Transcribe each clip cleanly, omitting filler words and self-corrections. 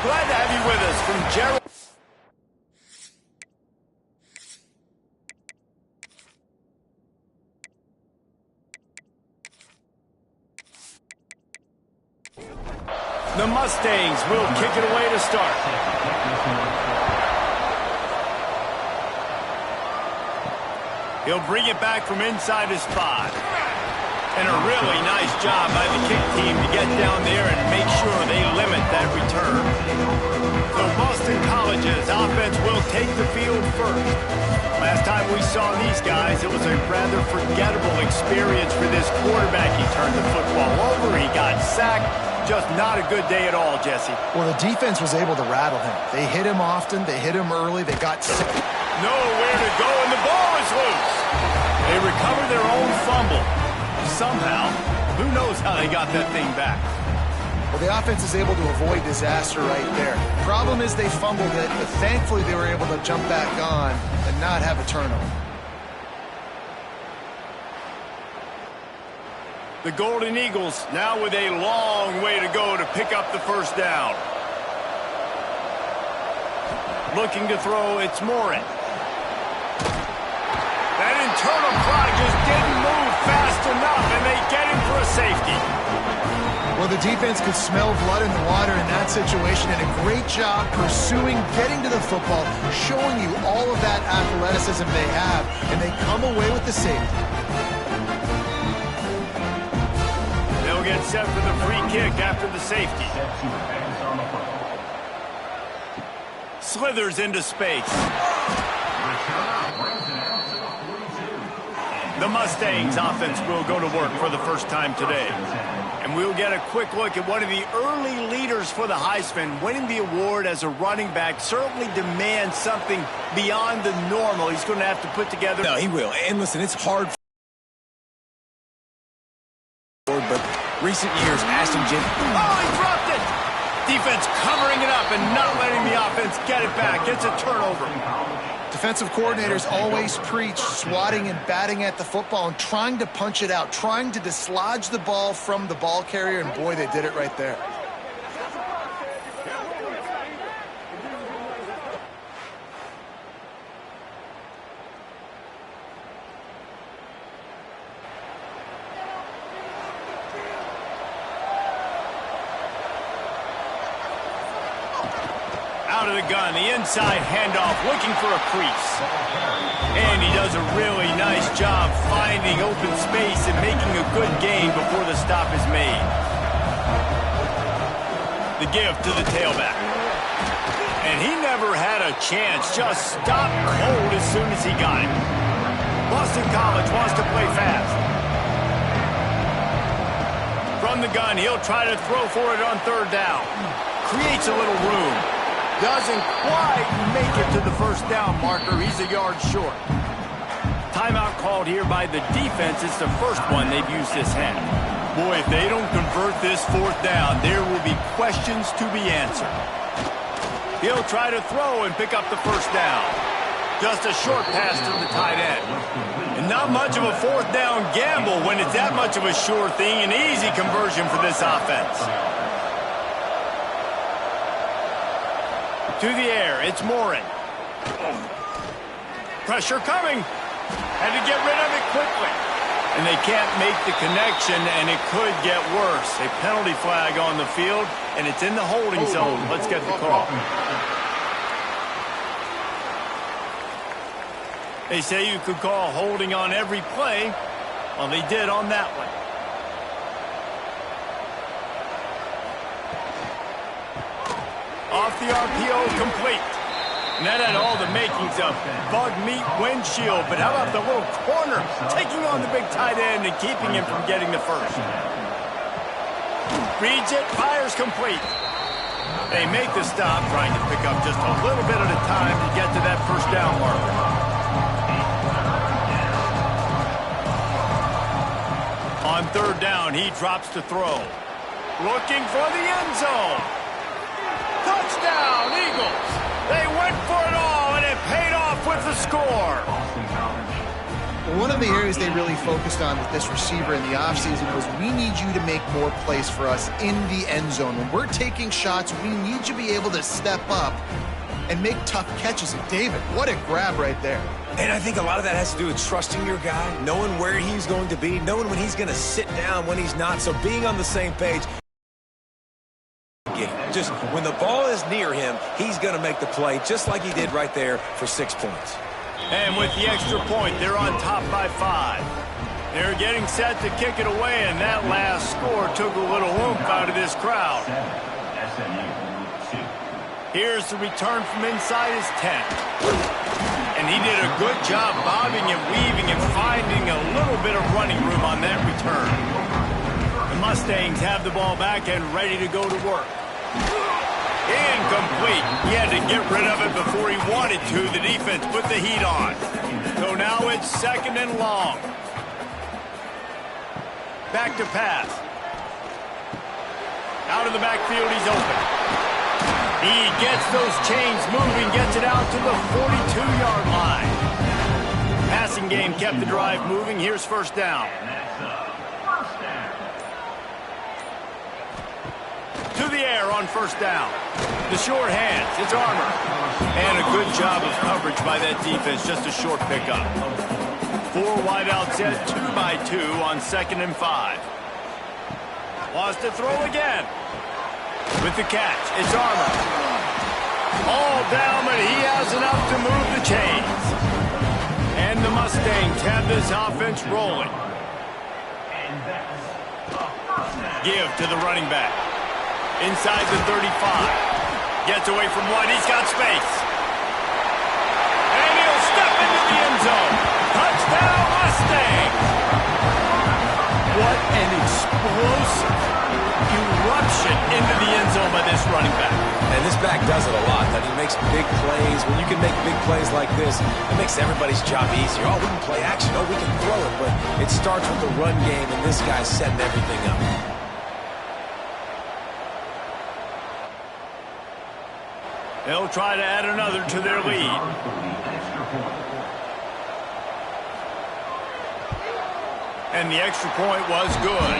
Glad to have you with us from Gerald. The Mustangs will kick it away to start. He'll bring it back from inside his spot. And a really nice job by the kick team to get down there and make sure they limit that return. So Boston College's offense will take the field first. Last time we saw these guys, it was a rather forgettable experience for this quarterback. He turned the football over, he got sacked. Just not a good day at all, Jesse. Well, the defense was able to rattle him. They hit him often, they hit him early, they got sick. Nowhere to go, and the ball is loose. They recovered their own fumble. Somehow, who knows how they got that thing back. Well, the offense is able to avoid disaster right there. Problem is they fumbled it, but thankfully they were able to jump back on and not have a turnover. The Golden Eagles now with a long way to go to pick up the first down. Looking to throw, it's Morin. That internal fly just didn't move fast enough, and they get him for a safety. Well, the defense could smell blood in the water in that situation, and a great job pursuing, getting to the football, showing you all of that athleticism they have, and they come away with the safety. They'll get set for the free kick after the safety. Slithers into space. The Mustangs offense will go to work for the first time today. And we'll get a quick look at one of the early leaders for the Heisman. Winning the award as a running back certainly demands something beyond the normal. He's going to have to put together... No, he will. And listen, it's hard but recent years, Ashton Jim... Oh, he dropped it! Defense covering it up and not letting the offense get it back. It's a turnover. Defensive coordinators always preach swatting and batting at the football and trying to punch it out, trying to dislodge the ball from the ball carrier, and boy, they did it right there. Out of the gun, the inside handoff, looking for a crease. And he does a really nice job finding open space and making a good gain before the stop is made. The give to the tailback. And he never had a chance, just stopped cold as soon as he got it. Boston College wants to play fast. From the gun, he'll try to throw for it on third down. Creates a little room. Doesn't quite make it to the first down marker. He's a yard short. Timeout called here by the defense. It's the first one they've used this half. Boy, if they don't convert this fourth down, there will be questions to be answered. He'll try to throw and pick up the first down. Just a short pass to the tight end. And not much of a fourth down gamble when it's that much of a sure thing. An easy conversion for this offense. To the air, it's Morin. Pressure coming. Had to get rid of it quickly. And they can't make the connection, and it could get worse. A penalty flag on the field, and it's in the holding zone. Let's get the call. They say you could call holding on every play. Well, they did on that one. Off the RPO, complete. And that had all the makings of bug meat windshield. But how about the little corner taking on the big tight end and keeping him from getting the first? Reads it, fires complete. They make the stop, trying to pick up just a little bit at a time to get to that first down marker. On third down, he drops to throw. Looking for the end zone. Touchdown, Eagles! They went for it all, and it paid off with the score. One of the areas they really focused on with this receiver in the offseason was we need you to make more plays for us in the end zone. When we're taking shots, we need you to be able to step up and make tough catches. And David, what a grab right there. And I think a lot of that has to do with trusting your guy, knowing where he's going to be, knowing when he's going to sit down, when he's not. So being on the same page. Just when the ball is near him, he's going to make the play just like he did right there for 6 points. And with the extra point, they're on top by 5. They're getting set to kick it away, and that last score took a little oomph out of this crowd. Here's the return from inside his 10. And he did a good job bobbing and weaving and finding a little bit of running room on that return. The Mustangs have the ball back and ready to go to work. Incomplete. He had to get rid of it before he wanted to. The defense put the heat on. So now it's 2nd and long. Back to pass. Out of the backfield, he's open. He gets those chains moving, gets it out to the 42-yard line. Passing game kept the drive moving. Here's 1st down. To the air on 1st down. The short hands, it's Armour. And a good job of coverage by that defense, just a short pickup. 4 wideout set, 2 by 2 on 2nd and 5. Wants to throw again. With the catch, it's Armour. All down, but he has enough to move the chains. And the Mustangs have this offense rolling. Give to the running back. Inside the 35. Gets away from one. He's got space. And he'll step into the end zone. Touchdown, Mustangs! What an explosive eruption into the end zone by this running back. And this back does it a lot. That he makes big plays. When you can make big plays like this, it makes everybody's job easier. Oh, we can play action. Oh, we can throw it. But it starts with the run game, and this guy's setting everything up. They'll try to add another to their lead. And the extra point was good.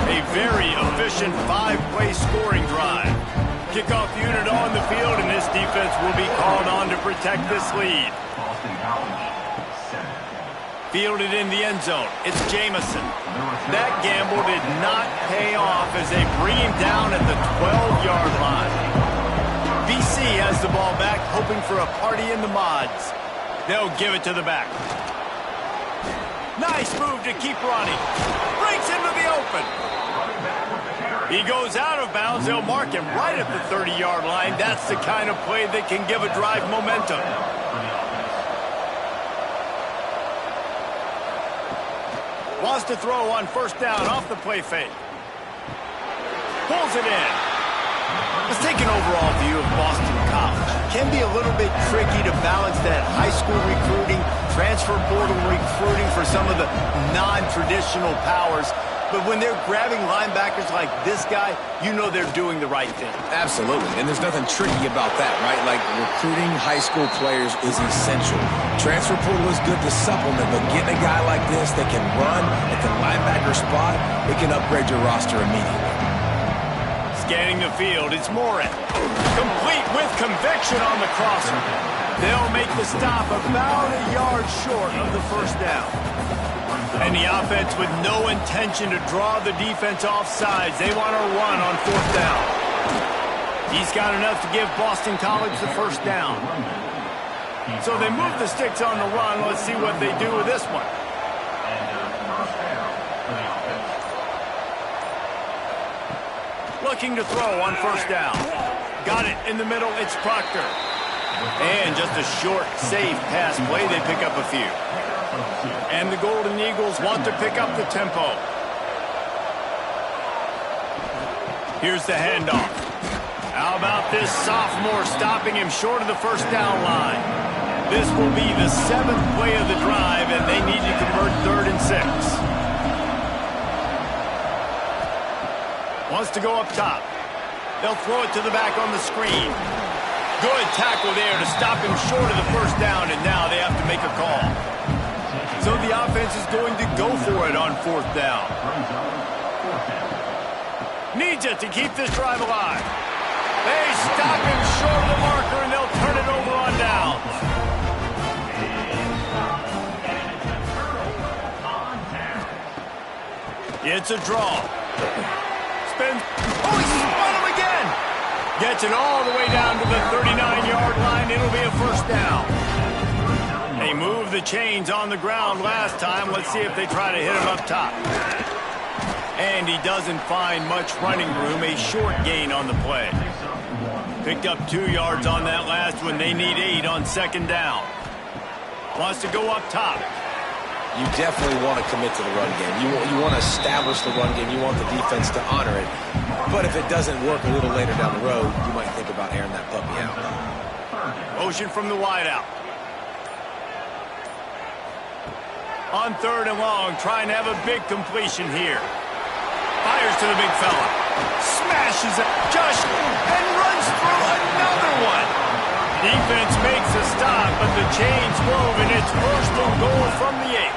A very efficient 5-play scoring drive. Kickoff unit on the field, and this defense will be called on to protect this lead. Fielded in the end zone. It's Jamison. That gamble did not pay off as they bring him down at the 12-yard line. BC has the ball back, hoping for a party in the mods. They'll give it to the back. Nice move to keep running. Breaks into the open. He goes out of bounds. They'll mark him right at the 30-yard line. That's the kind of play that can give a drive momentum. Wants to throw on 1st down off the play fake. Pulls it in. Let's take an overall view of Boston College. Can be a little bit tricky to balance that high school recruiting, transfer portal recruiting for some of the non-traditional powers. But when they're grabbing linebackers like this guy, you know they're doing the right thing. Absolutely, and there's nothing tricky about that, right? Like, recruiting high school players is essential. Transfer portal is good to supplement, but getting a guy like this that can run at the linebacker spot, it can upgrade your roster immediately. Scanning the field, it's Morin. Complete with conviction on the crosser. They'll make the stop about a yard short of the 1st down. And the offense with no intention to draw the defense off sides. They want to run on 4th down. He's got enough to give Boston College the 1st down. So they move the sticks on the run. Let's see what they do with this one. Looking to throw on 1st down. Got it in the middle. It's Proctor. And just a short, safe pass play. They pick up a few. And the Golden Eagles want to pick up the tempo. Here's the handoff. How about this sophomore stopping him short of the 1st down line? This will be the 7th play of the drive, and they need to convert 3rd and 6. Wants to go up top. They'll throw it to the back on the screen. Good tackle there to stop him short of the 1st down, and now they have to make a call. So the offense is going to go for it on 4th down. Needs it to keep this drive alive. They stop him short of the marker, and they'll turn it over on downs. It's a draw. Spins. Oh, he spun him again. Gets it all the way down to the 39-yard line. It'll be a 1st down. They moved the chains on the ground last time. Let's see if they try to hit him up top. And he doesn't find much running room. A short gain on the play. Picked up 2 yards on that last one. They need 8 on 2nd down. Wants to go up top. You definitely want to commit to the run game. You want to establish the run game. You want the defense to honor it. But if it doesn't work a little later down the road, you might think about airing that puppy out. Motion from the wide out. On 3rd and long, trying to have a big completion here. Fires to the big fella. Smashes it. Just and runs through another one. Defense makes a stop, but the chains move, and it's 1st and goal from the 8.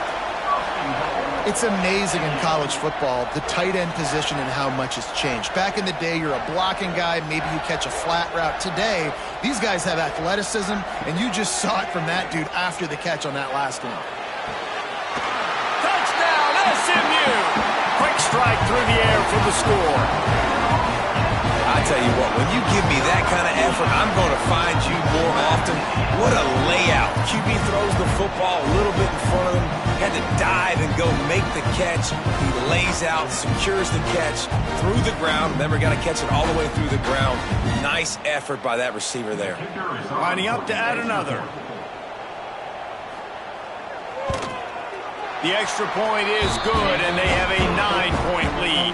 It's amazing in college football, the tight end position and how much has changed. Back in the day, you're a blocking guy. Maybe you catch a flat route. Today, these guys have athleticism, and you just saw it from that dude after the catch on that last one. Touchdown, SMU! Quick strike through the air for the score. I tell you what, when you give me that kind of effort, I'm going to find you more often. What a layout. QB throws the football a little bit in front of him. Had to dive and go make the catch. He lays out, secures the catch through the ground. Remember, got to catch it all the way through the ground. Nice effort by that receiver there. Lining up to add another. The extra point is good, and they have a 9-point lead.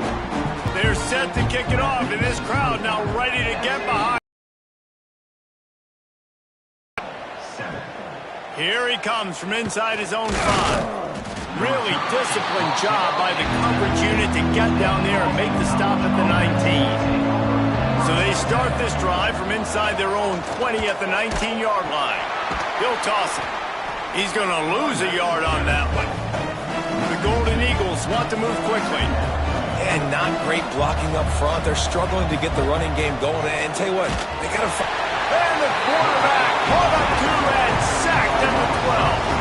They're set to kick it off, and this crowd now ready to get behind. Here he comes from inside his own 5. Really disciplined job by the coverage unit to get down there and make the stop at the 19. So they start this drive from inside their own 20 at the 19-yard line. He'll toss it. He's going to lose a yard on that one. The Golden Eagles want to move quickly. And not great blocking up front. They're struggling to get the running game going. And tell you what, they got to... And the quarterback caught up to and sacked at the 12.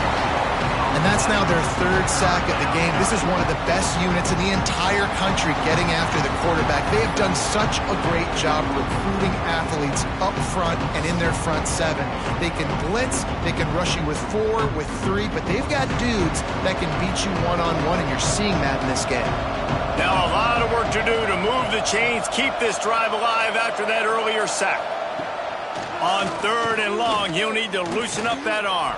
And that's now their 3rd sack of the game. This is one of the best units in the entire country getting after the quarterback. They have done such a great job recruiting athletes up front and in their front 7. They can blitz, they can rush you with 4, with 3, but they've got dudes that can beat you one-on-one, and you're seeing that in this game. Now a lot of work to do to move the chains, keep this drive alive after that earlier sack. On 3rd and long, he'll need to loosen up that arm.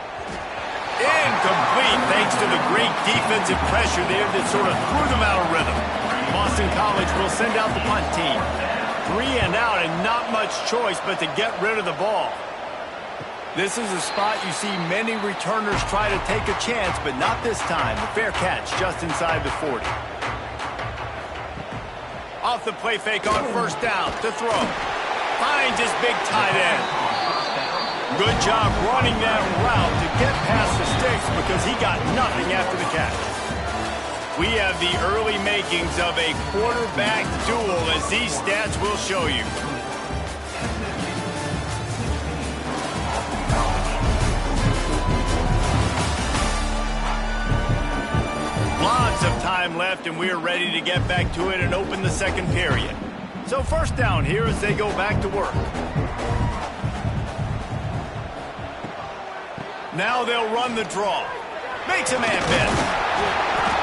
Incomplete thanks to the great defensive pressure there that sort of threw them out of rhythm. Boston College will send out the punt team. 3 and out and not much choice but to get rid of the ball. This is a spot you see many returners try to take a chance, but not this time. The fair catch just inside the 40. Off the play fake on 1st down to throw. Finds his big tight end. Good job running that route to get past the sticks because he got nothing after the catch. We have the early makings of a quarterback duel, as these stats will show you. Lots of time left, and we are ready to get back to it and open the 2nd period. So 1st down here as they go back to work. Now they'll run the draw. Makes a man miss.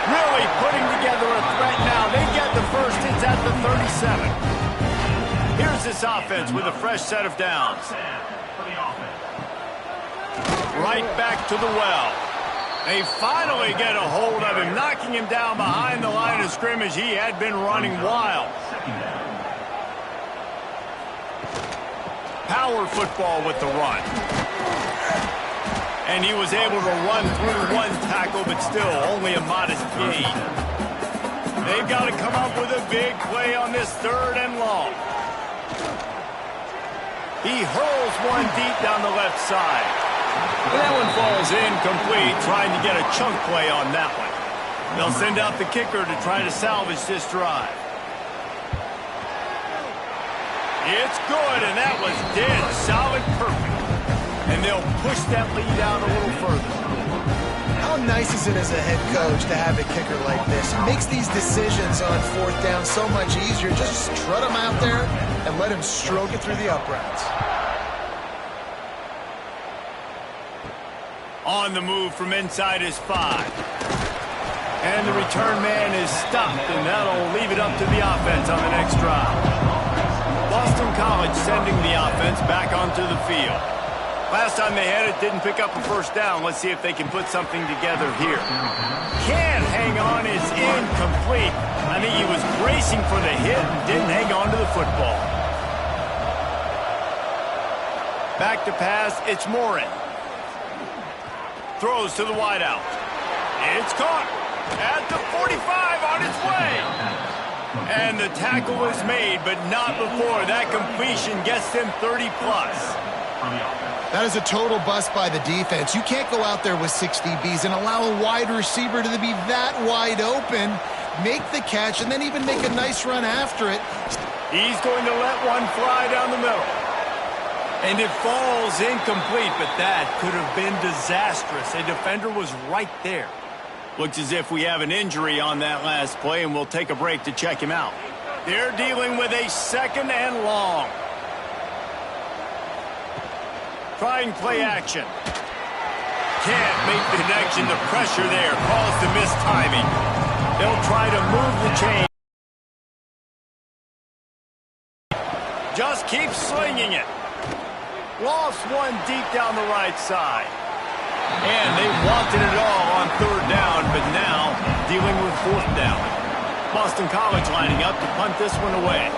Really putting together a threat now. They get the first. It's at the 37. Here's this offense with a fresh set of downs. Right back to the well. They finally get a hold of him, knocking him down behind the line of scrimmage. He had been running wild. Power football with the run. And he was able to run through one tackle, but still only a modest gain. They've got to come up with a big play on this 3rd and long. He hurls one deep down the left side. And that one falls incomplete, trying to get a chunk play on that one. They'll send out the kicker to try to salvage this drive. It's good, and that was dead solid perfect. And they'll push that lead out a little further. How nice is it as a head coach to have a kicker like this? It makes these decisions on fourth down so much easier. Just strut him out there and let him stroke it through the uprights. On the move from inside his 5. And the return man is stopped, and that'll leave it up to the offense on the next drive. Boston College sending the offense back onto the field. Last time they had it, didn't pick up a first down. Let's see if they can put something together here. Can't hang on, it's incomplete. I think he was bracing for the hit and didn't hang on to the football. Back to pass, it's Morin. Throws to the wideout. It's caught at the 45 on its way. And the tackle is made, but not before that completion gets them 30+. That is a total bust by the defense. You can't go out there with 6 DBs and allow a wide receiver to be that wide open, make the catch, and then even make a nice run after it. He's going to let one fly down the middle. And it falls incomplete, but that could have been disastrous. A defender was right there. Looks as if we have an injury on that last play, and we'll take a break to check him out. They're dealing with a 2nd and long. Trying play action. Can't make the connection. The pressure there caused the missed timing. They'll try to move the chain. Just keep slinging it. Lost one deep down the right side. And they wanted it all on 3rd down, but now dealing with 4th down. Boston College lining up to punt this one away.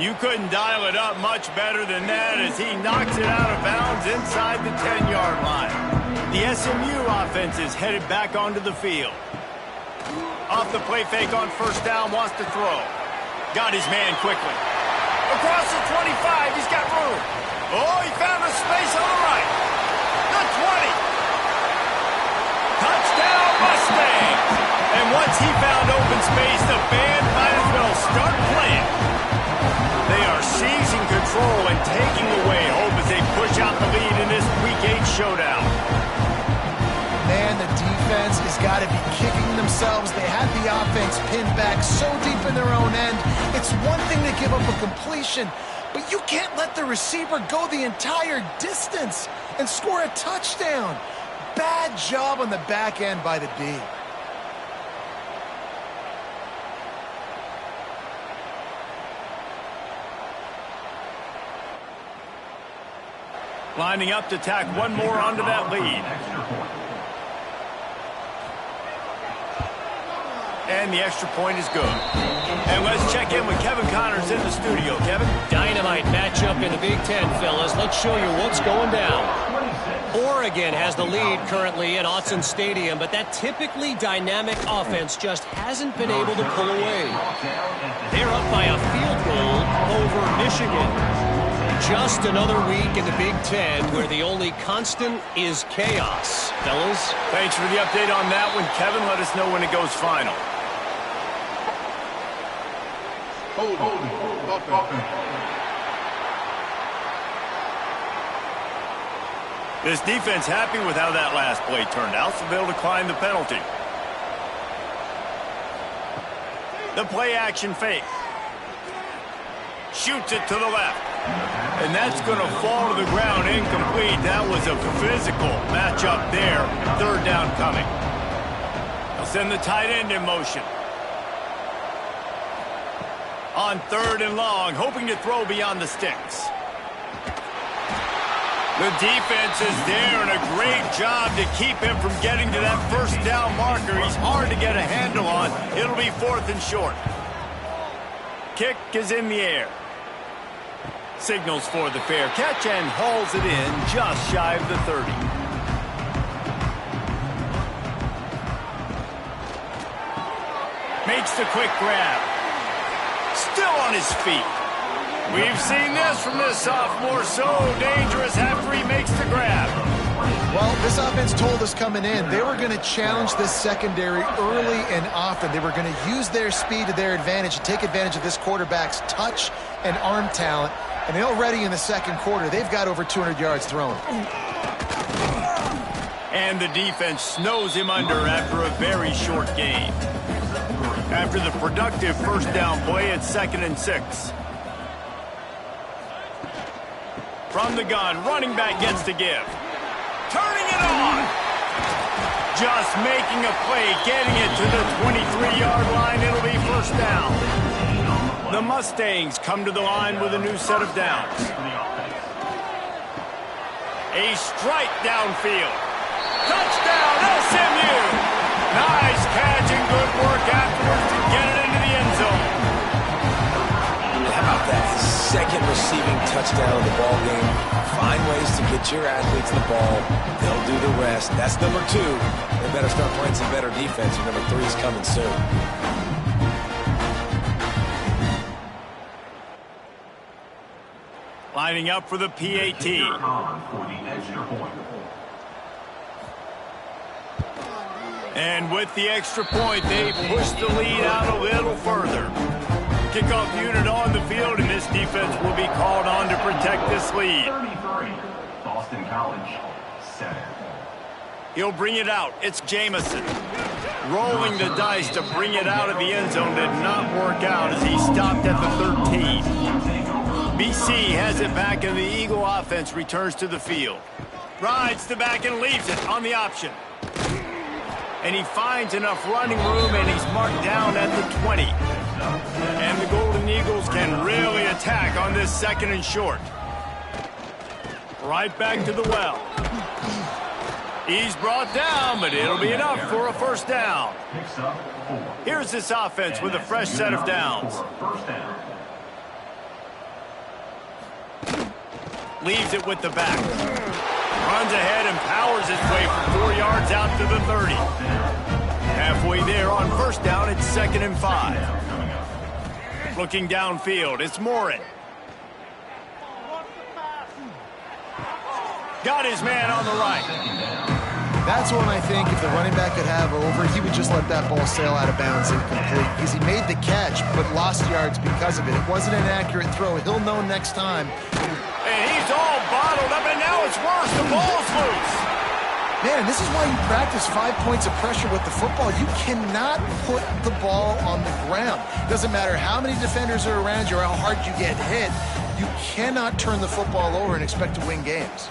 You couldn't dial it up much better than that as he knocks it out of bounds inside the 10-yard line. The SMU offense is headed back onto the field. Off the play fake on 1st down, wants to throw. Got his man quickly. Across the 25, he's got room. Oh, he found a space on the right. The 20. Touchdown, Mustangs. And once he found open space, the band might as well start playing. They are seizing control and taking away hope as they push out the lead in this Week 8 showdown. Man, the defense has got to be kicking themselves. They had the offense pinned back so deep in their own end. It's one thing to give up a completion, but you can't let the receiver go the entire distance and score a touchdown. Bad job on the back end by the D. Lining up to tack one more onto that lead. And the extra point is good. And let's check in with Kevin Connors in the studio. Kevin? Dynamite matchup in the Big Ten, fellas. Let's show you what's going down. Oregon has the lead currently at Autzen Stadium, but that typically dynamic offense just hasn't been able to pull away. They're up by a field goal over Michigan. Just another week in the Big Ten where the only constant is chaos. Fellas? Thanks for the update on that one, Kevin. Let us know when it goes final. This defense happy with how that last play turned out, so they'll decline the penalty. The play action fake. Shoots it to the left. And that's going to fall to the ground incomplete. That was a physical matchup there. 3rd down coming. They'll send the tight end in motion. On 3rd and long, hoping to throw beyond the sticks. The defense is there, and a great job to keep him from getting to that 1st down marker. He's hard to get a handle on. It'll be 4th and short. Kick is in the air. Signals for the fair catch and hauls it in just shy of the 30. Makes the quick grab. Still on his feet. We've seen this from this sophomore, so dangerous after he makes the grab. Well, this offense told us coming in they were going to challenge this secondary early and often. They were going to use their speed to their advantage and take advantage of this quarterback's touch and arm talent. And already in the second quarter, they've got over 200 yards thrown. And the defense snows him under after a very short game. After the productive first down play, it's 2nd and 6. From the gun, running back gets to give. Turning it on. Just making a play, getting it to the 23-yard line. It'll be first down. The Mustangs come to the line with a new set of downs. A strike downfield. Touchdown, SMU. Nice catch and good work afterwards to get it into the end zone. How about that? His second receiving touchdown of the ball game. Find ways to get your athletes the ball. They'll do the rest. That's number 2. They better start playing some better defense, or number 3 is coming soon. Lining up for the PAT. And with the extra point, they push the lead out a little further. Kickoff unit on the field, and this defense will be called on to protect this lead. 33, Boston College, 7. He'll bring it out. It's Jamison. Rolling the dice to bring it out of the end zone did not work out as he stopped at the 13. BC has it back, and the Eagle offense returns to the field. Rides the back and leaves it on the option. And he finds enough running room, and he's marked down at the 20. And the Golden Eagles can really attack on this 2nd and short. Right back to the well. He's brought down, but it'll be enough for a first down. Here's this offense with a fresh set of downs. Leaves it with the back. Runs ahead and powers his way for 4 yards out to the 30. Halfway there on first down, it's 2nd and 5. Looking downfield, it's Morin. Got his man on the right. That's one I think if the running back could have over, he would just let that ball sail out of bounds incomplete because he made the catch but lost yards because of it. It wasn't an accurate throw. He'll know next time. And he's all bottled up, and now it's worse. The ball's loose. Man, this is why you practice 5 points of pressure with the football. You cannot put the ball on the ground. Doesn't matter how many defenders are around you or how hard you get hit. You cannot turn the football over and expect to win games.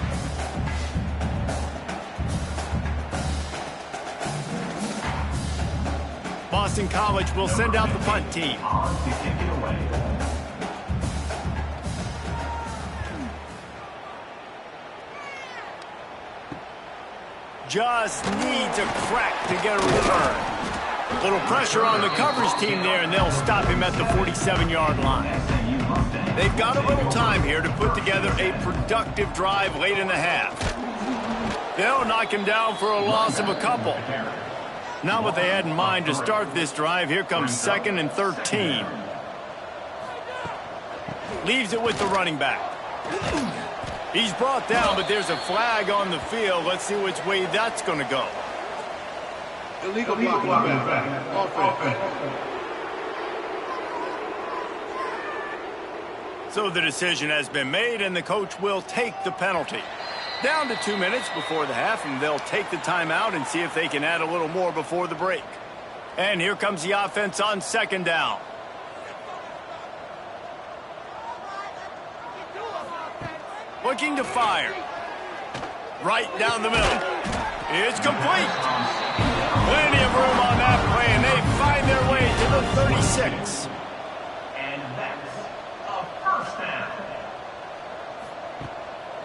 Boston College will send out the punt team. Just needs a crack to get a return. Little pressure on the coverage team there, and they'll stop him at the 47-yard line. They've got a little time here to put together a productive drive late in the half. They'll knock him down for a loss of a couple. Not what they had in mind to start this drive. Here comes 2nd and 13. Leaves it with the running back. He's brought down, but there's a flag on the field. Let's see which way that's going to go. Illegal blocking back. Offense. So the decision has been made, and the coach will take the penalty. Down to 2 minutes before the half, and they'll take the timeout and see if they can add a little more before the break. And here comes the offense on 2nd down. Looking to fire. Right down the middle. It's complete. Plenty of room on that play, and they find their way to the 36. And that's a first down.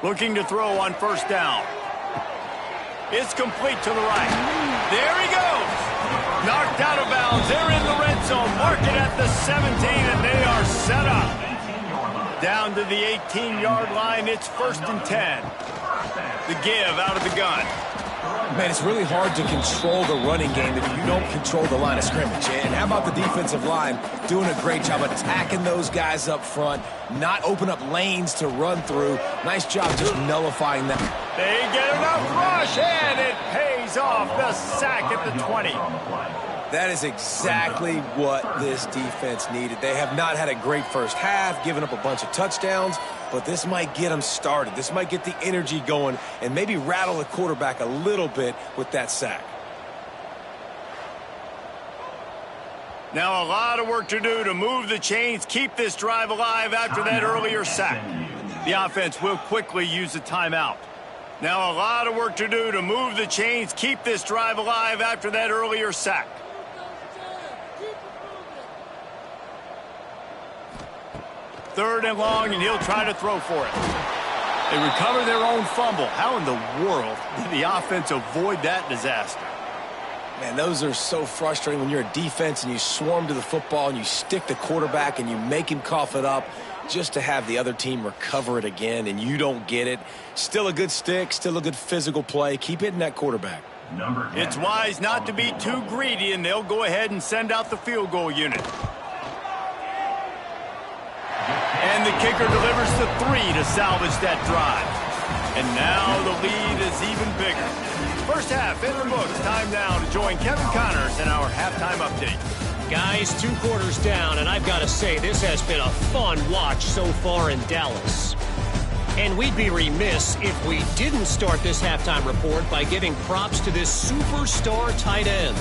Looking to throw on first down. It's complete to the right. There he goes. Knocked out of bounds. They're in the red zone. Mark it at the 17, and they are set up. Down to the 18-yard line. It's 1st and 10. The give out of the gun. Man, it's really hard to control the running game if you don't control the line of scrimmage. And how about the defensive line doing a great job attacking those guys up front, not open up lanes to run through. Nice job just nullifying that. They get enough rush, and it pays off. The sack at the 20. That is exactly what this defense needed. They have not had a great first half, given up a bunch of touchdowns, but this might get them started. This might get the energy going and maybe rattle the quarterback a little bit with that sack. Now a lot of work to do to move the chains, keep this drive alive after that earlier sack. The offense will quickly use a timeout. Now a lot of work to do to move the chains, keep this drive alive after that earlier sack. Third and long, and he'll try to throw for it. They recover their own fumble. How in the world did the offense avoid that disaster? Man, those are so frustrating when you're a defense and you swarm to the football and you stick the quarterback and you make him cough it up just to have the other team recover it again and you don't get it. Still a good stick, still a good physical play. Keep hitting that quarterback. It's wise not to be too greedy, and they'll go ahead and send out the field goal unit. And the kicker delivers the 3 to salvage that drive. And now the lead is even bigger. First half in the books. Time now to join Kevin Connors in our halftime update. Guys, 2 quarters down, and I've got to say, this has been a fun watch so far in Dallas. And we'd be remiss if we didn't start this halftime report by giving props to this superstar tight end.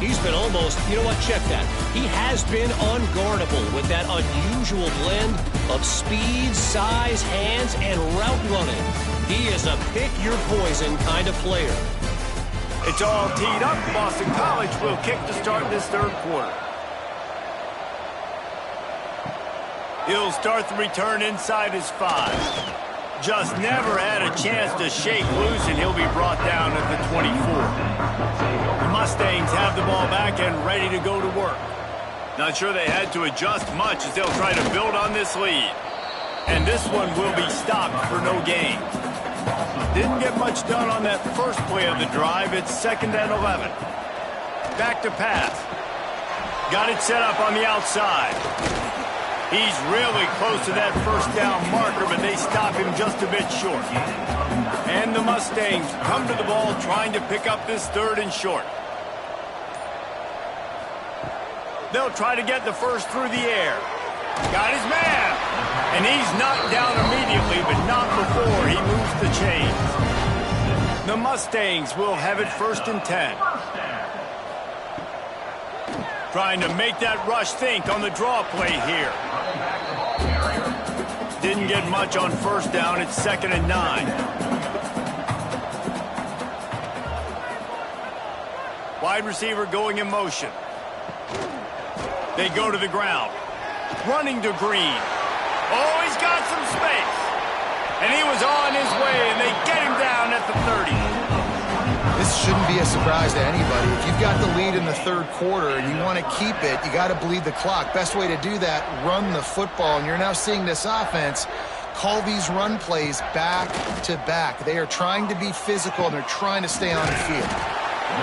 He's been almost, you know what, check that. He has been unguardable with that unusual blend of speed, size, hands, and route running. He is a pick-your-poison kind of player. It's all teed up. Boston College will kick to start this third quarter. He'll start the return inside his 5. Just never had a chance to shake loose, and he'll be brought down at the 24. The Mustangs have the ball back and ready to go to work. Not sure they had to adjust much as they'll try to build on this lead. And this one will be stopped for no gain. Didn't get much done on that first play of the drive. It's 2nd and 11. Back to pass. Got it set up on the outside. He's really close to that first down marker, but they stop him just a bit short. And the Mustangs come to the ball trying to pick up this 3rd and short. They'll try to get the first through the air. Got his man. And he's knocked down immediately, but not before he moves the chains. The Mustangs will have it 1st and 10. Trying to make that rush think on the draw play here. Didn't get much on first down. It's 2nd and 9. Wide receiver going in motion. They go to the ground. Running to Green. Oh, he's got some space. And he was on his way, and they get him down at the 30. This shouldn't be a surprise to anybody. If you've got the lead in the third quarter and you want to keep it, you got to bleed the clock. Best way to do that, run the football. And you're now seeing this offense call these run plays back to back. They are trying to be physical, and they're trying to stay on the field.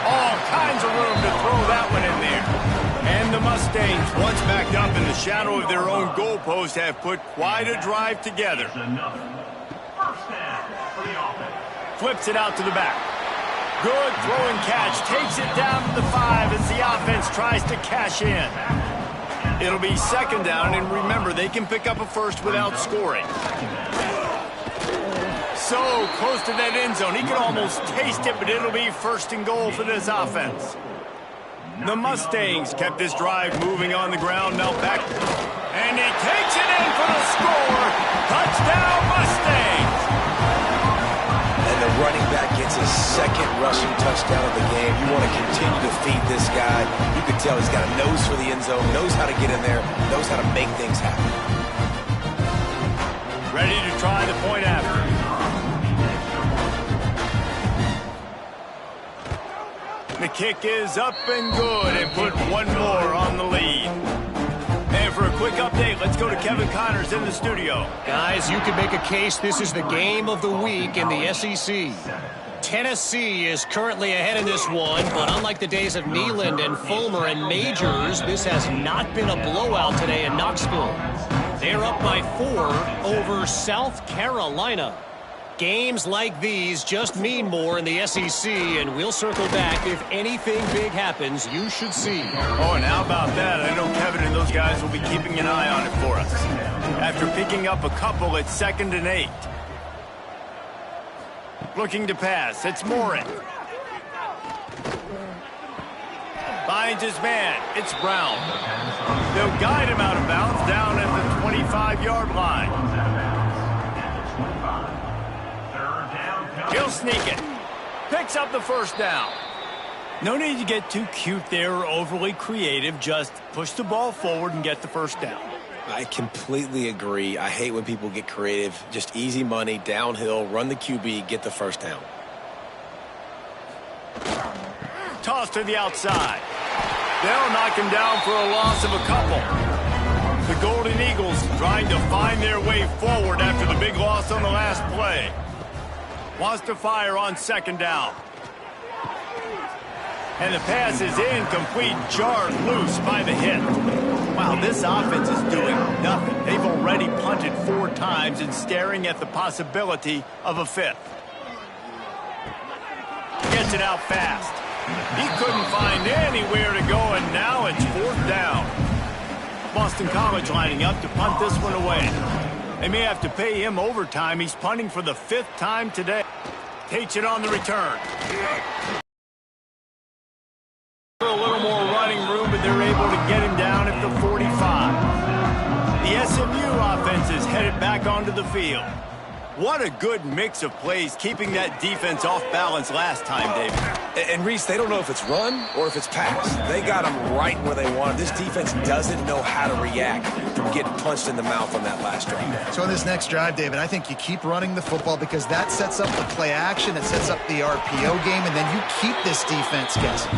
All kinds of room to throw that one in there. And the Mustangs, once backed up in the shadow of their own goalpost, have put quite a drive together. Flips it out to the back. Good throw and catch. Takes it down to the 5 as the offense tries to cash in. It'll be 2nd down, and remember, they can pick up a first without scoring. So close to that end zone. He could almost taste it, but it'll be 1st and goal for this offense. The Mustangs kept this drive moving on the ground. Now back. And he takes it in for the score. Touchdown, Mustangs. And the running back gets his 2nd rushing touchdown of the game. You want to continue to feed this guy. You can tell he's got a nose for the end zone, knows how to get in there, knows how to make things happen. Ready to try the point after. The kick is up and good, and put one more on the lead. And for a quick update, let's go to Kevin Connors in the studio. Guys, you can make a case this is the game of the week in the SEC. Tennessee is currently ahead in this one, but unlike the days of Neyland and Fulmer and Majors, this has not been a blowout today in Knoxville. They're up by 4 over South Carolina. Games like these just mean more in the SEC, and we'll circle back if anything big happens. You should see. Oh, and how about that? I know Kevin and those guys will be keeping an eye on it for us. After picking up a couple at 2nd and 8. Looking to pass. It's Morin. Finds his man. It's Brown. They'll guide him out of bounds down at the 25-yard line. He'll sneak it. Picks up the first down. No need to get too cute there or overly creative. Just push the ball forward and get the first down. I completely agree. I hate when people get creative. Just easy money, downhill, run the QB, get the first down. Toss to the outside. They'll knock him down for a loss of a couple. The Golden Eagles trying to find their way forward after the big loss on the last play. Wants to fire on 2nd down. And the pass is incomplete, jarred loose by the hit. Wow, this offense is doing nothing. They've already punted 4 times and staring at the possibility of a 5th. Gets it out fast. He couldn't find anywhere to go, and now it's 4th down. Boston College lining up to punt this one away. They may have to pay him overtime. He's punting for the 5th time today. Takes it on the return. A little more running room, but they're able to get him down at the 45. The SMU offense is headed back onto the field. What a good mix of plays, keeping that defense off balance last time, David. And Reese, they don't know if it's run or if it's pass. They got them right where they want them. This defense doesn't know how to react from getting punched in the mouth on that last drive. So in this next drive, David, I think you keep running the football because that sets up the play action, it sets up the RPO game, and then you keep this defense guessing.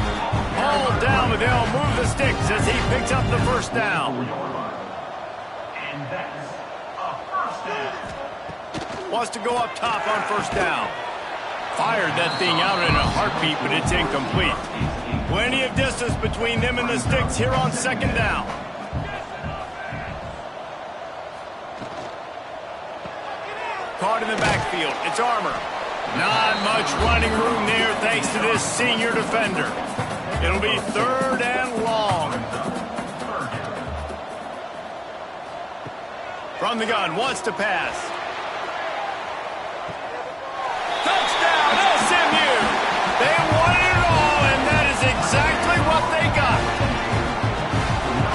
Ball down, but they'll move the sticks as he picks up the first down. And that's a first down. Wants to go up top on 1st down. Fired that thing out in a heartbeat, but it's incomplete. Plenty of distance between them and the sticks here on 2nd down. Caught in the backfield. It's Armour. Not much running room there thanks to this senior defender. It'll be 3rd and long. From the gun, wants to pass. Touchdown, SMU! They wanted it all, and that is exactly what they got.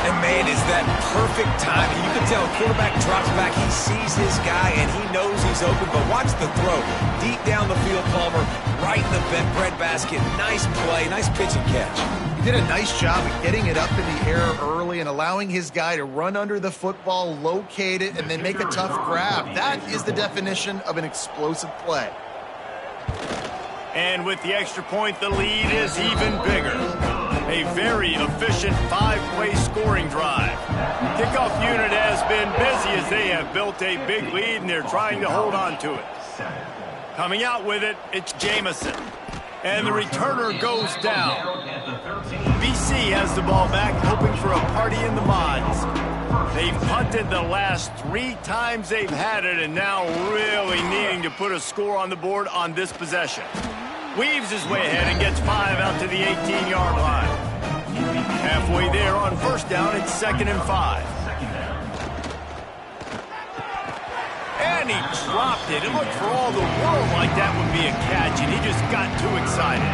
And, man, is that perfect timing. You can tell a quarterback drops back. He sees his guy, and he knows he's open. But watch the throw. Deep down the field, Palmer, right in the breadbasket. Nice play, nice pitch and catch. He did a nice job of getting it up in the air early and allowing his guy to run under the football, locate it, and then make a tough grab. That is the definition of an explosive play. And with the extra point, the lead is even bigger. A very efficient 5-play scoring drive. Kickoff unit has been busy as they have built a big lead, and they're trying to hold on to it. Coming out with it, it's Jamison. And the returner goes down. BC has the ball back, hoping for a party in the mods. They've punted the last 3 times they've had it, and now really needing to put a score on the board on this possession. Weaves his way ahead and gets 5 out to the 18-yard line. Halfway there on 1st down, it's 2nd and 5. And he dropped it. It looked for all the world like that would be a catch, and he just got too excited.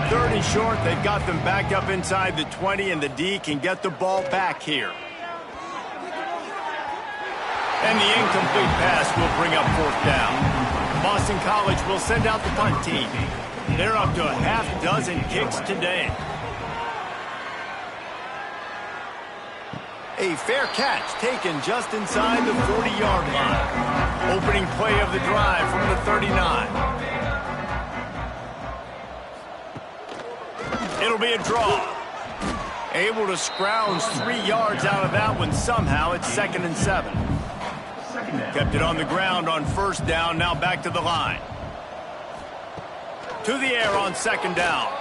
3rd and short, they've got them back up inside the 20, and the D can get the ball back here. And the incomplete pass will bring up 4th down. Boston College will send out the punt team. They're up to a half-dozen kicks today. A fair catch taken just inside the 40-yard line. Opening play of the drive from the 39. It'll be a draw. Able to scrounge 3 yards out of that one somehow. It's 2nd and 7. Kept it on the ground on 1st down, now back to the line. To the air on second down.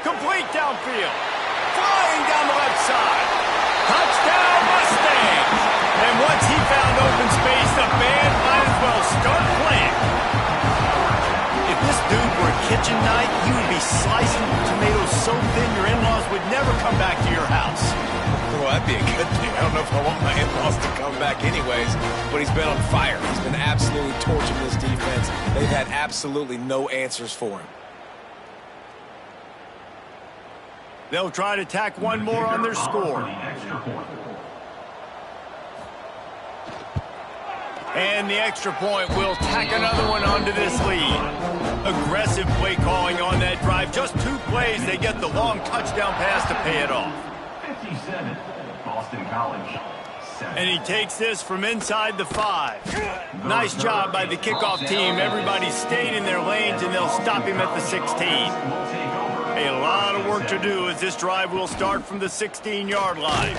Complete downfield. Flying down the left side. Touchdown Mustangs! And once he found open space, the band might as well start playing. If this dude were kitchen night, he would be slicing tomatoes so thin your in-laws would never come back to your house. Well, that'd be a good thing. I don't know if I want my in-laws to come back anyways, but he's been on fire. He's been absolutely torching this defense. They've had absolutely no answers for him. They'll try to tack one more on their score. And the extra point will tack another one onto this lead. Aggressive play calling on that drive. Just 2 plays, they get the long touchdown pass to pay it off. 57, Boston College. And he takes this from inside the 5. Nice job by the kickoff team. Everybody stayed in their lanes, and they'll stop him at the 16. A lot of work to do as this drive will start from the 16-yard line.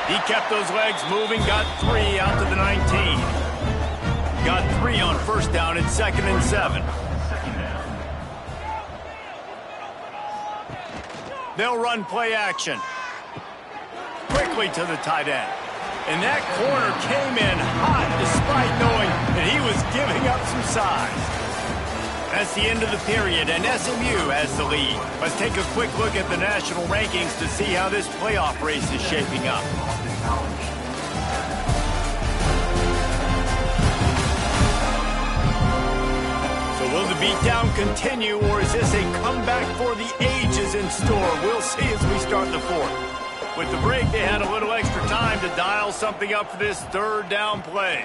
He kept those legs moving, got 3 out to the 19. Got 3 on first down. It's 2nd and 7. They'll run play action. Quickly to the tight end. And that corner came in hot despite knowing that he was giving up some size. That's the end of the period, and SMU has the lead. Let's take a quick look at the national rankings to see how this playoff race is shaping up. So will the beatdown continue, or is this a comeback for the ages in store? We'll see as we start the 4th. With the break, they had a little extra time to dial something up for this 3rd down play.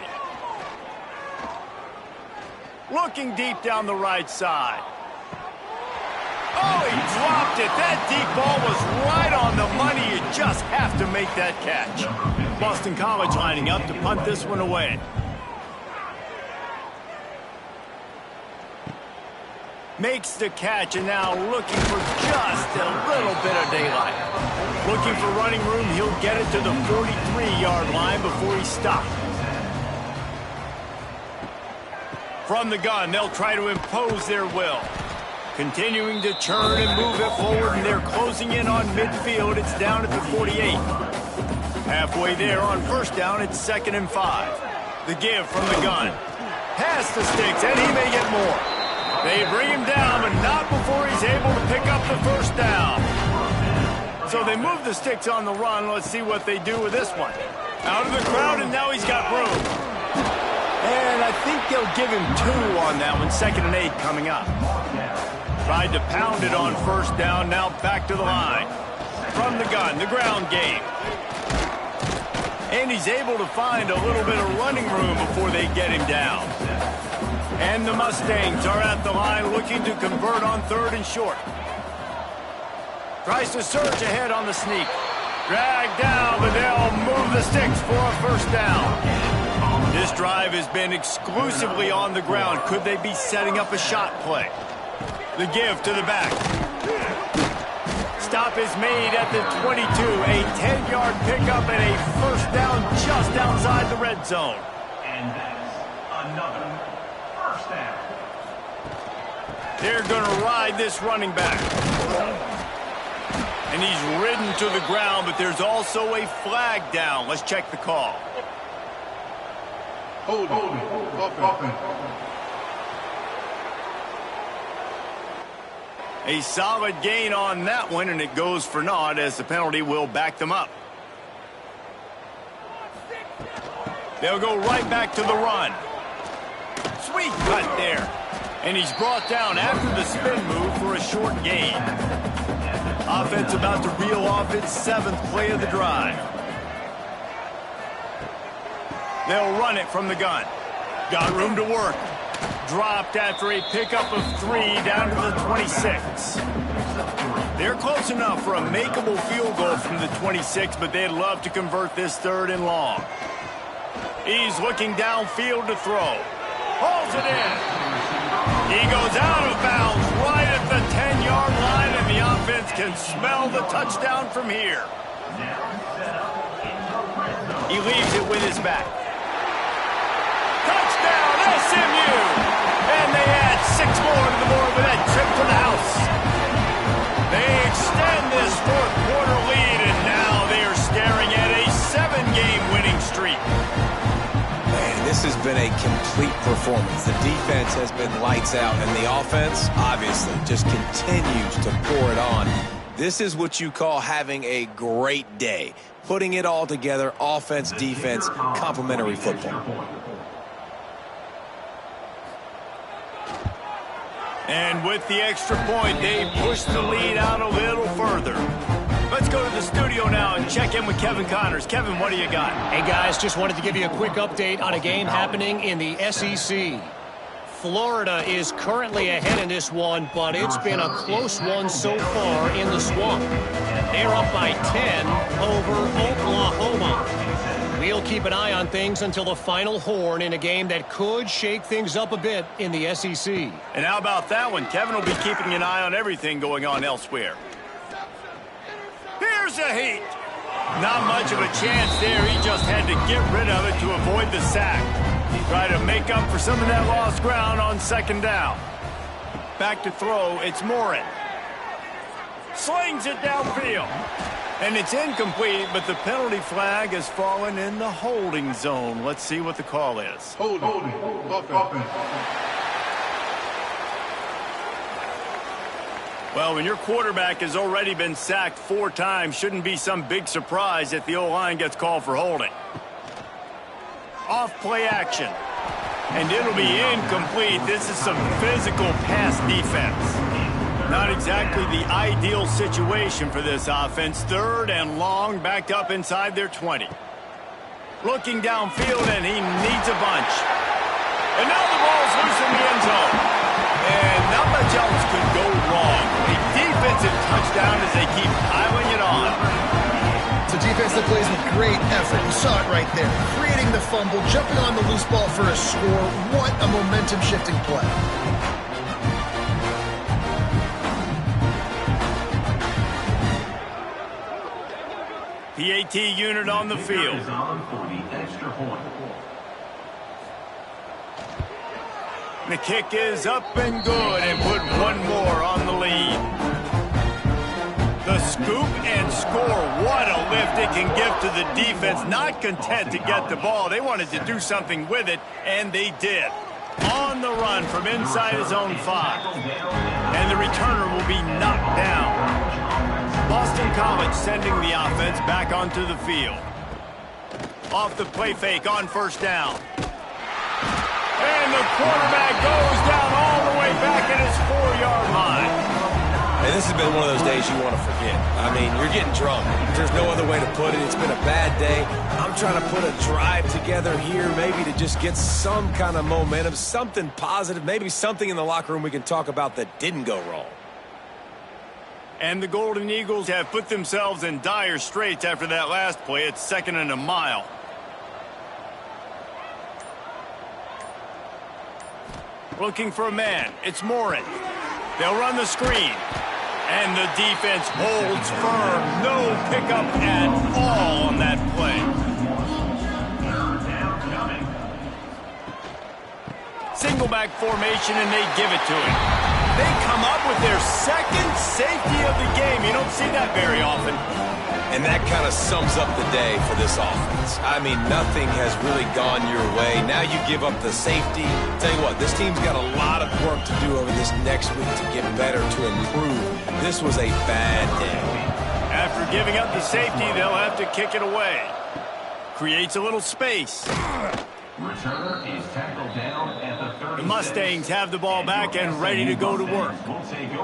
Looking deep down the right side. Oh, he dropped it. That deep ball was right on the money. You just have to make that catch. Boston College lining up to punt this one away. Makes the catch, and now looking for just a little bit of daylight. Looking for running room. He'll get it to the 43-yard line before he stops. From the gun, they'll try to impose their will. Continuing to churn and move it forward, and they're closing in on midfield. It's down at the 48. Halfway there on first down, it's 2nd and 5. The give from the gun. Past the sticks, and he may get more. They bring him down, but not before he's able to pick up the first down. So they move the sticks on the run. Let's see what they do with this one. Out of the crowd, and now he's got room. And I think they'll give him 2 on that one. 2nd and 8 coming up. Tried to pound it on first down. Now back to the line. From the gun, the ground game. And he's able to find a little bit of running room before they get him down. And the Mustangs are at the line looking to convert on 3rd and short. Tries to surge ahead on the sneak. Dragged down, but they'll move the sticks for a first down. This drive has been exclusively on the ground. Could they be setting up a shot play? The give to the back. Stop is made at the 22. A 10-yard pickup and a first down just outside the red zone. And that's another first down. They're going to ride this running back. And he's ridden to the ground, but there's also a flag down. Let's check the call. Hold it. A solid gain on that one, and it goes for naught as the penalty will back them up. They'll go right back to the run. Sweet cut there. And he's brought down after the spin move for a short gain. Offense about to reel off its 7th play of the drive. They'll run it from the gun. Got room to work. Dropped after a pickup of 3 down to the 26. They're close enough for a makeable field goal from the 26, but they'd love to convert this 3rd and long. He's looking downfield to throw. Hauls it in. He goes out of bounds right at the 10-yard line, and the offense can smell the touchdown from here. He leaves it with his back. Touchdown, SMU! And they add 6 more been a complete performance. The defense has been lights out, and the offense, obviously, just continues to pour it on. This is what you call having a great day. Putting it all together, offense, defense, complementary football. And with the extra point, they push the lead out a little further. Let's go to the studio now and check in with Kevin Connors. Kevin, what do you got? Hey, guys, just wanted to give you a quick update on a game happening in the SEC. Florida is currently ahead in this one, but it's been a close one so far in the swamp. They're up by 10 over Oklahoma. We'll keep an eye on things until the final horn in a game that could shake things up a bit in the SEC. And how about that one? Kevin will be keeping an eye on everything going on elsewhere. Here's a heat. Not much of a chance there. He just had to get rid of it to avoid the sack. Try to make up for some of that lost ground on second down. Back to throw, it's Morin. Slings it downfield. And it's incomplete, but the penalty flag has fallen in the holding zone. Let's see what the call is. Holding. Well, when your quarterback has already been sacked 4 times, shouldn't be some big surprise if the O-line gets called for holding. Off play action. And it'll be incomplete. This is some physical pass defense. Not exactly the ideal situation for this offense. 3rd and long, backed up inside their 20. Looking downfield, and he needs a bunch. And now the ball's loose in the end zone. And not much else could go wrong. A defensive touchdown as they keep piling it on. It's a defense that plays with great effort. You saw it right there. Creating the fumble, jumping on the loose ball for a score. What a momentum-shifting play. PAT unit on the field. The kick is up and good, and put one more on the lead. The scoop and score. What a lift it can give to the defense. Not content to get the ball. They wanted to do something with it, and they did. On the run from inside his own 5. And the returner will be knocked down. Boston College sending the offense back onto the field. Off the play fake on first down. And the quarterback goes down all the way back at his 4-yard line. Hey, this has been one of those days you want to forget. I mean, you're getting drunk. There's no other way to put it. It's been a bad day. I'm trying to put a drive together here, maybe to just get some kind of momentum, something positive, maybe something in the locker room we can talk about that didn't go wrong. And the Golden Eagles have put themselves in dire straits after that last play. It's 2nd and a mile. Looking for a man. It's Morin. They'll run the screen. And the defense holds firm. No pickup at all on that play. Single back formation, and they give it to him. They come up with their 2nd safety of the game. You don't see that very often. And that kind of sums up the day for this offense. I mean, nothing has really gone your way. Now you give up the safety. Tell you what, this team's got a lot of work to do over this next week to get better, to improve. This was a bad day. After giving up the safety, they'll have to kick it away. Creates a little space. Returner is tackled down at the 30. The Mustangs have the ball back and ready to go to work.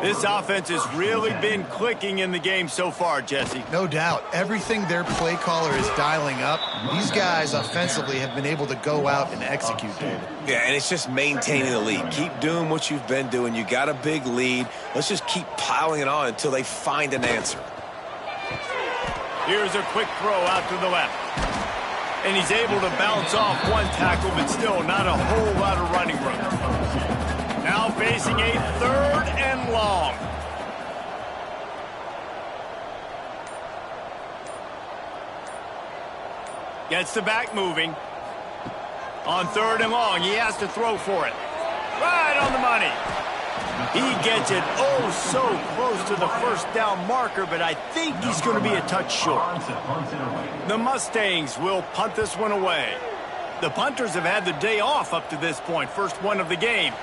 This offense has really been clicking in the game so far, Jesse. No doubt. Everything their play caller is dialing up, these guys offensively have been able to go out and execute, David. Yeah, and it's just maintaining the lead. Keep doing what you've been doing. You got a big lead. Let's just keep piling it on until they find an answer. Here's a quick throw out to the left. And he's able to bounce off one tackle, but still not a whole lot of running room. Now facing a 3rd and long. Gets the back moving. On 3rd and long, he has to throw for it. Right on the money. He gets it so close to the first down marker, but I think he's going to be a touch short. The Mustangs will punt this one away. The punters have had the day off up to this point, first one of the game.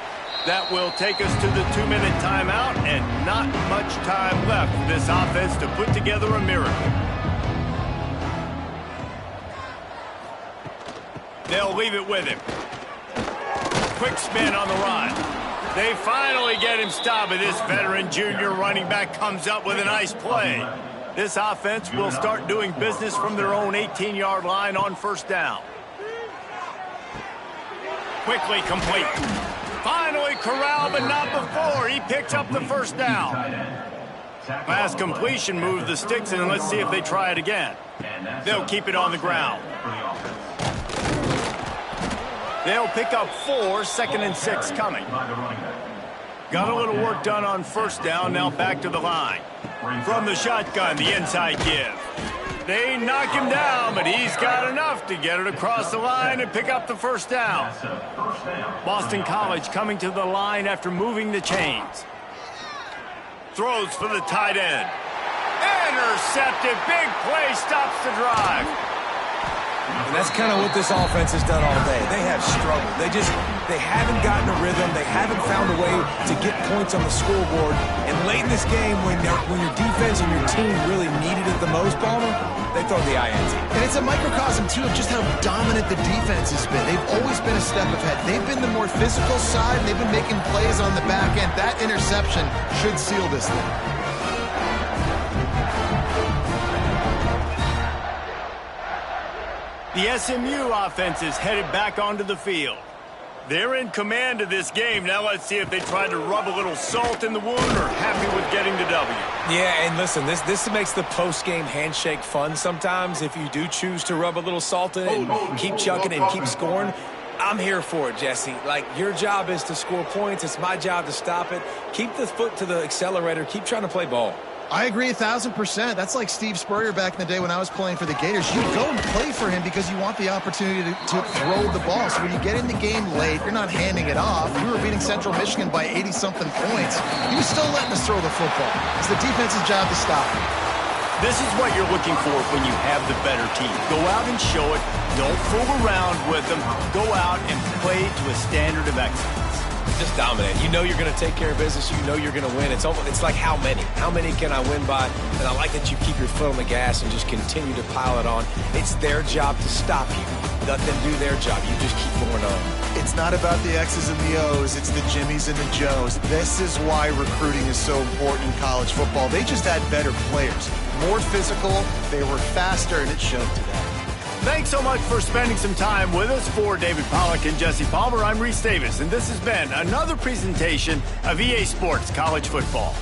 That will take us to the 2-minute timeout, and not much time left for this offense to put together a miracle. They'll leave it with him. Quick spin on the run. They finally get him stopped, but this veteran junior running back comes up with a nice play. This offense will start doing business from their own 18-yard line on first down. Quickly complete. Finally corralled, but not before. He picks up the first down. Last completion moves the sticks, and let's see if they try it again. They'll keep it on the ground. They'll pick up 4, 2nd and 6 coming. Got a little work done on first down, now back to the line. From the shotgun, the inside give. They knock him down, but he's got enough to get it across the line and pick up the first down. Boston College coming to the line after moving the chains. Throws for the tight end. Intercepted. Big play stops the drive. And that's kind of what this offense has done all day. They have struggled. They haven't gotten a rhythm. They haven't found a way to get points on the scoreboard. And late in this game, when your defense and your team really needed it the most, Palmer, they throw the INT. And it's a microcosm, too, of just how dominant the defense has been. They've always been a step ahead. They've been the more physical side, and they've been making plays on the back end. That interception should seal this thing. The SMU offense is headed back onto the field. They're in command of this game. Now let's see if they try to rub a little salt in the wound or happy with getting the W. Yeah, and listen, this makes the post-game handshake fun sometimes. If you do choose to rub a little salt in it and keep chucking and keep scoring, I'm here for it, Jesse. Like, your job is to score points. It's my job to stop it. Keep the foot to the accelerator. Keep trying to play ball. I agree 1,000%. That's like Steve Spurrier back in the day when I was playing for the Gators. You go and play for him because you want the opportunity to throw the ball. So when you get in the game late, you're not handing it off. We were beating Central Michigan by 80-something points. He was still letting us throw the football. It's the defense's job to stop him. This is what you're looking for when you have the better team. Go out and show it. Don't fool around with them. Go out and play to a standard of excellence. Just dominate. You know you're going to take care of business. You know you're going to win. It's like how many? How many can I win by? And I like that you keep your foot on the gas and just continue to pile it on. It's their job to stop you. Let them do their job. You just keep going on. It's not about the X's and the O's. It's the Jimmies and the Joes. This is why recruiting is so important in college football. They just had better players. More physical. They were faster, and it showed today. Thanks so much for spending some time with us. For David Pollack and Jesse Palmer, I'm Reese Davis, and this has been another presentation of EA Sports College Football.